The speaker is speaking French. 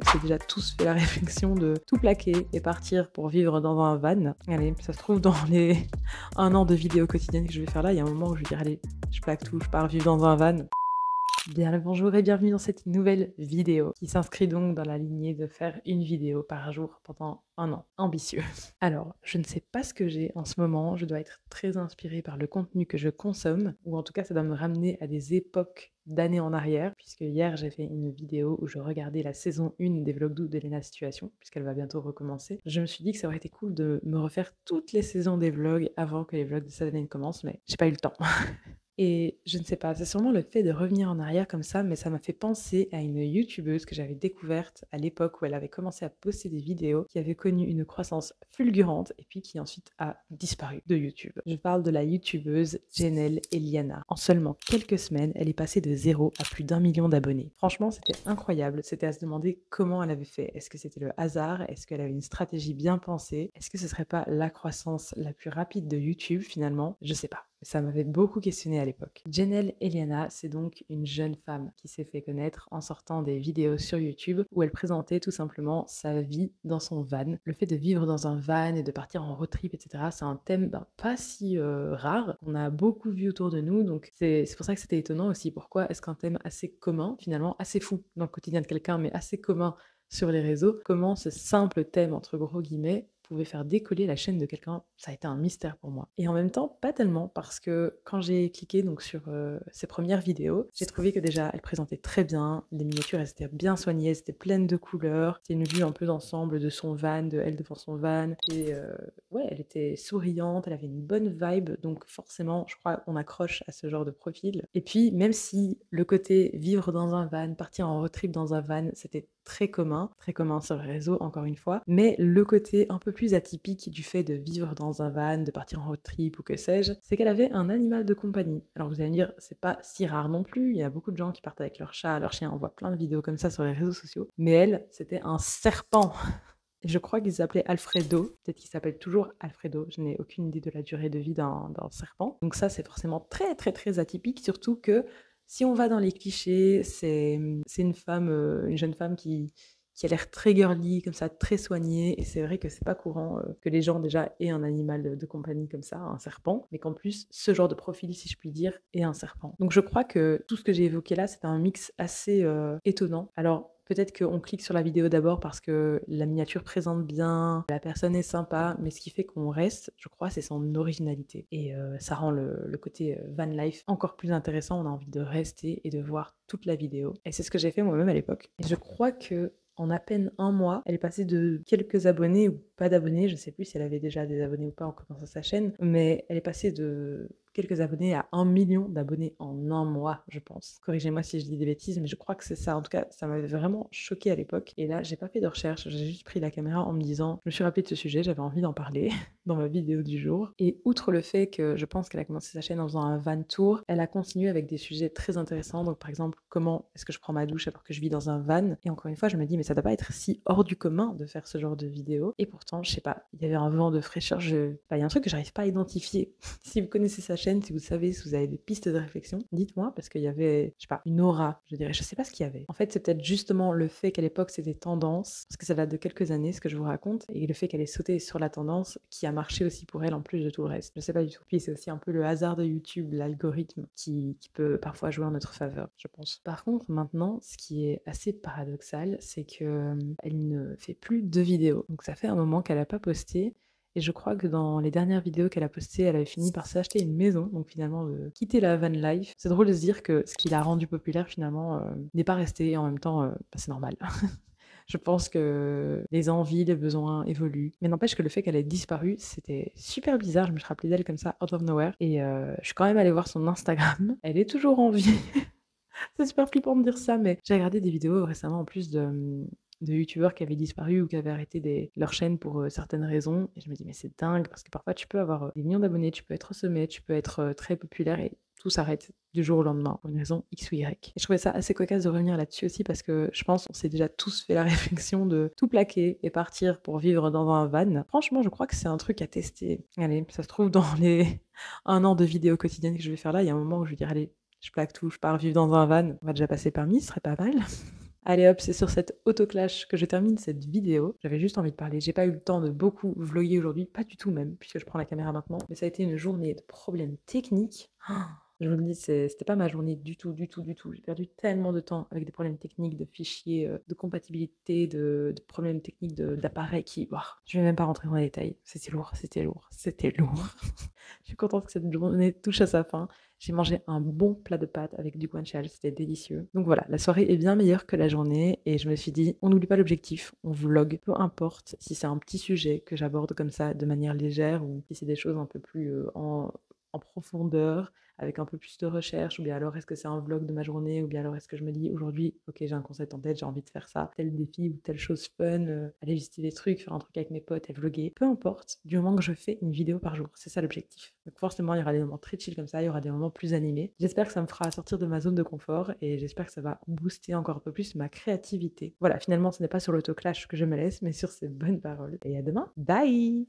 On s'est déjà tous fait la réflexion de tout plaquer et partir pour vivre dans un van. Allez, ça se trouve dans les 1 an de vidéos quotidiennes que je vais faire là, il y a un moment où je vais dire allez, je plaque tout, je pars vivre dans un van. Bien le bonjour et bienvenue dans cette nouvelle vidéo qui s'inscrit donc dans la lignée de faire une vidéo par jour pendant 1 an. Ambitieux. Alors, je ne sais pas ce que j'ai en ce moment, je dois être très inspirée par le contenu que je consomme, ou en tout cas ça doit me ramener à des époques d'années en arrière, puisque hier j'ai fait une vidéo où je regardais la saison 1 des vlogs d'août d'Elena Situation, puisqu'elle va bientôt recommencer. Je me suis dit que ça aurait été cool de me refaire toutes les saisons des vlogs avant que les vlogs de cette année ne commencent, mais j'ai pas eu le temps. Et je ne sais pas, c'est sûrement le fait de revenir en arrière comme ça, mais ça m'a fait penser à une youtubeuse que j'avais découverte à l'époque où elle avait commencé à poster des vidéos, qui avait connu une croissance fulgurante et puis qui ensuite a disparu de YouTube. Je parle de la youtubeuse Jenelle Eliana. En seulement quelques semaines, elle est passée de 0 à plus d'1 million d'abonnés. Franchement, c'était incroyable. C'était à se demander comment elle avait fait. Est-ce que c'était le hasard? Est-ce qu'elle avait une stratégie bien pensée? Est-ce que ce serait pas la croissance la plus rapide de YouTube finalement? Je sais pas. Ça m'avait beaucoup questionné à l'époque. Jenelle Eliana, c'est donc une jeune femme qui s'est fait connaître en sortant des vidéos sur YouTube où elle présentait tout simplement sa vie dans son van. Le fait de vivre dans un van et de partir en road trip, etc., c'est un thème pas si rare, qu'on a beaucoup vu autour de nous, donc c'est pour ça que c'était étonnant aussi. Pourquoi est-ce qu'un thème assez commun, finalement assez fou dans le quotidien de quelqu'un, mais assez commun sur les réseaux, comment ce simple thème, entre gros guillemets, pouvait faire décoller la chaîne de quelqu'un, ça a été un mystère pour moi. Et en même temps, pas tellement, parce que quand j'ai cliqué donc sur ses premières vidéos, j'ai trouvé que déjà, elle présentait très bien, les miniatures, elles étaient bien soignées, elles étaient pleines de couleurs, c'était une vue un peu d'ensemble de son van, de elle devant son van, et ouais, elle était souriante, elle avait une bonne vibe, donc forcément, je crois qu'on accroche à ce genre de profil. Et puis, même si le côté vivre dans un van, partir en road trip dans un van, c'était très commun sur les réseaux, encore une fois, mais le côté un peu plus atypique du fait de vivre dans un van, de partir en road trip ou que sais-je, c'est qu'elle avait un animal de compagnie. Alors vous allez me dire, c'est pas si rare non plus, il y a beaucoup de gens qui partent avec leur chat, leur chien, on voit plein de vidéos comme ça sur les réseaux sociaux, mais elle, c'était un serpent. Je crois qu'il s'appelait Alfredo, peut-être qu'il s'appelle toujours Alfredo, je n'ai aucune idée de la durée de vie d'un serpent. Donc ça, c'est forcément très très très atypique, surtout que si on va dans les clichés, c'est une femme, une jeune femme qui a l'air très girly, comme ça, très soignée, et c'est vrai que c'est pas courant que les gens déjà aient un animal de compagnie comme ça, un serpent, mais qu'en plus, ce genre de profil, si je puis dire, ait un serpent. Donc je crois que tout ce que j'ai évoqué là, c'est un mix assez étonnant. Alors, peut-être qu'on clique sur la vidéo d'abord parce que la miniature présente bien, la personne est sympa, mais ce qui fait qu'on reste, je crois, c'est son originalité. Et ça rend le côté van life encore plus intéressant, on a envie de rester et de voir toute la vidéo. Et c'est ce que j'ai fait moi-même à l'époque. Et je crois que en à peine 1 mois, elle est passée de quelques abonnés ou pas d'abonnés, je sais plus si elle avait déjà des abonnés ou pas en commençant sa chaîne, mais elle est passée de quelques abonnés à 1 million d'abonnés en 1 mois, je pense. Corrigez-moi si je dis des bêtises, mais je crois que c'est ça. En tout cas, ça m'avait vraiment choquée à l'époque. Et là, j'ai pas fait de recherche, j'ai juste pris la caméra en me disant, je me suis rappelée de ce sujet, j'avais envie d'en parler dans ma vidéo du jour. Et outre le fait que je pense qu'elle a commencé sa chaîne en faisant un van tour, elle a continué avec des sujets très intéressants. Donc par exemple, comment est-ce que je prends ma douche alors que je vis dans un van? Et encore une fois, je me dis, mais ça doit pas être si hors du commun de faire ce genre de vidéo. Et pourtant, je sais pas, il y avait un vent de fraîcheur, il y a un truc que j'arrive pas à identifier. Si vous connaissez sa chaîne, si vous savez, si vous avez des pistes de réflexion, dites-moi, parce qu'il y avait, je sais pas, une aura, je dirais, je sais pas ce qu'il y avait. En fait, c'est peut-être justement le fait qu'à l'époque, c'était tendance, parce que ça date de quelques années, ce que je vous raconte, et le fait qu'elle ait sauté sur la tendance qui a marché aussi pour elle en plus de tout le reste. Je sais pas du tout. Puis c'est aussi un peu le hasard de YouTube, l'algorithme, qui peut parfois jouer en notre faveur, je pense. Par contre, maintenant, ce qui est assez paradoxal, c'est que elle ne fait plus de vidéos. Donc ça fait un moment qu'elle a pas posté. Et je crois que dans les dernières vidéos qu'elle a postées, elle avait fini par s'acheter une maison, donc finalement quitter la van life. C'est drôle de se dire que ce qui l'a rendue populaire finalement n'est pas resté, et en même temps, c'est normal. Je pense que les envies, les besoins évoluent. Mais n'empêche que le fait qu'elle ait disparu, c'était super bizarre. Je me suis rappelée d'elle comme ça, out of nowhere. Et je suis quand même allée voir son Instagram. Elle est toujours en vie. C'est super flippant de dire ça, mais j'ai regardé des vidéos récemment en plus de youtubeurs qui avaient disparu ou qui avaient arrêté leur chaîne pour certaines raisons. Et je me dis, mais c'est dingue, parce que parfois tu peux avoir des millions d'abonnés, tu peux être au sommet, tu peux être très populaire et tout s'arrête du jour au lendemain pour une raison X ou Y. Et je trouvais ça assez cocasse de revenir là-dessus aussi parce que je pense qu'on s'est déjà tous fait la réflexion de tout plaquer et partir pour vivre dans un van. Franchement, je crois que c'est un truc à tester. Allez, ça se trouve dans les 1 an de vidéos quotidiennes que je vais faire là, il y a un moment où je vais dire, allez, je plaque tout, je pars vivre dans un van. On va déjà passer par 1000, ce serait pas mal. Allez hop, c'est sur cette autoclash que je termine cette vidéo. J'avais juste envie de parler. J'ai pas eu le temps de beaucoup vlogger aujourd'hui, pas du tout même, puisque je prends la caméra maintenant. Mais ça a été une journée de problèmes techniques. Je vous le dis, c'était pas ma journée du tout, du tout, du tout. J'ai perdu tellement de temps avec des problèmes techniques, de fichiers, de compatibilité, de problèmes techniques d'appareils qui... Ouah, je vais même pas rentrer dans les détails. C'était lourd, c'était lourd, c'était lourd. Je suis contente que cette journée touche à sa fin. J'ai mangé un bon plat de pâtes avec du guanciale, c'était délicieux. Donc voilà, la soirée est bien meilleure que la journée et je me suis dit, on n'oublie pas l'objectif, on vlog, peu importe si c'est un petit sujet que j'aborde comme ça de manière légère ou si c'est des choses un peu plus en profondeur, avec un peu plus de recherche, ou bien alors est-ce que c'est un vlog de ma journée, ou bien alors est-ce que je me dis aujourd'hui, ok, j'ai un concept en tête, j'ai envie de faire ça, tel défi ou telle chose fun, aller visiter des trucs, faire un truc avec mes potes et vlogger, peu importe, du moment que je fais une vidéo par jour, c'est ça l'objectif. Donc forcément, il y aura des moments très chill comme ça, il y aura des moments plus animés. J'espère que ça me fera sortir de ma zone de confort et j'espère que ça va booster encore un peu plus ma créativité. Voilà, finalement, ce n'est pas sur l'autoclash que je me laisse, mais sur ces bonnes paroles. Et à demain, bye!